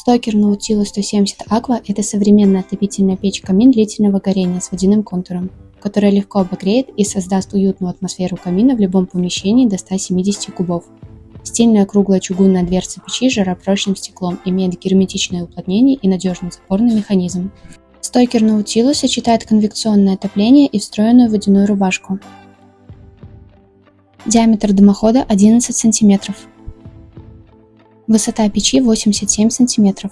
Stoker Nautilus 170 Aqua – это современная отопительная печь-камин длительного горения с водяным контуром, которая легко обогреет и создаст уютную атмосферу камина в любом помещении до 170 кубов. Стильная круглая чугунная дверца печи с жаропрочным стеклом имеет герметичное уплотнение и надежный запорный механизм. Stoker Nautilus сочетает конвекционное отопление и встроенную водяную рубашку. Диаметр дымохода 11 см. Высота печи 87 см.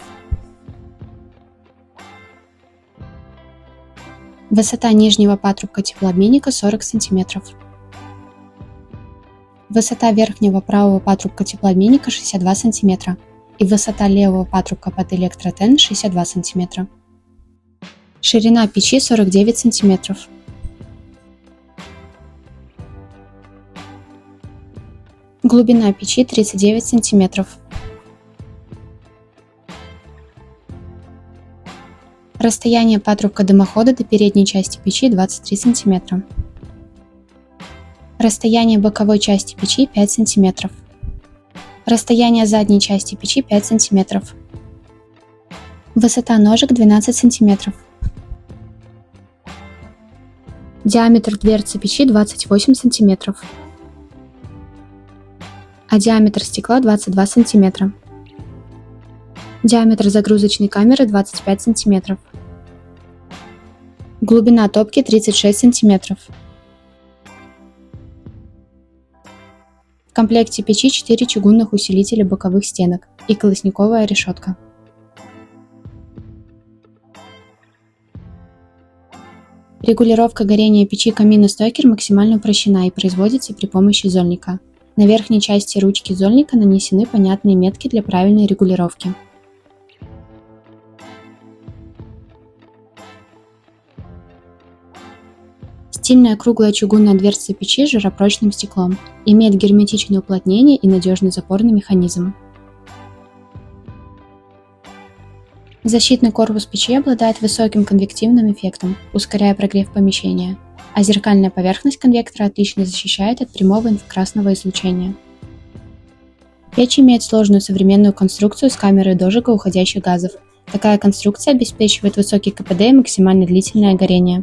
Высота нижнего патрубка теплообменника 40 см. Высота верхнего правого патрубка теплообменника 62 см и высота левого патрубка под электротен 62 см. Ширина печи 49 см. Глубина печи 39 см. Расстояние патрубка дымохода до передней части печи 23 см. Расстояние боковой части печи 5 см. Расстояние задней части печи 5 см. Высота ножек 12 см. Диаметр дверцы печи 28 см. А диаметр стекла 22 см. Диаметр загрузочной камеры 25 см. Глубина топки 36 см. В комплекте печи 4 чугунных усилителя боковых стенок и колосниковая решетка. Регулировка горения печи камина Stoker максимально упрощена и производится при помощи зольника. На верхней части ручки зольника нанесены понятные метки для правильной регулировки. Стильная круглая чугунная дверца печи с жаропрочным стеклом, имеет герметичное уплотнение и надежный запорный механизм. Защитный корпус печи обладает высоким конвективным эффектом, ускоряя прогрев помещения, а зеркальная поверхность конвектора отлично защищает от прямого инфракрасного излучения. Печь имеет сложную современную конструкцию с камерой дожига уходящих газов. Такая конструкция обеспечивает высокий КПД и максимально длительное горение.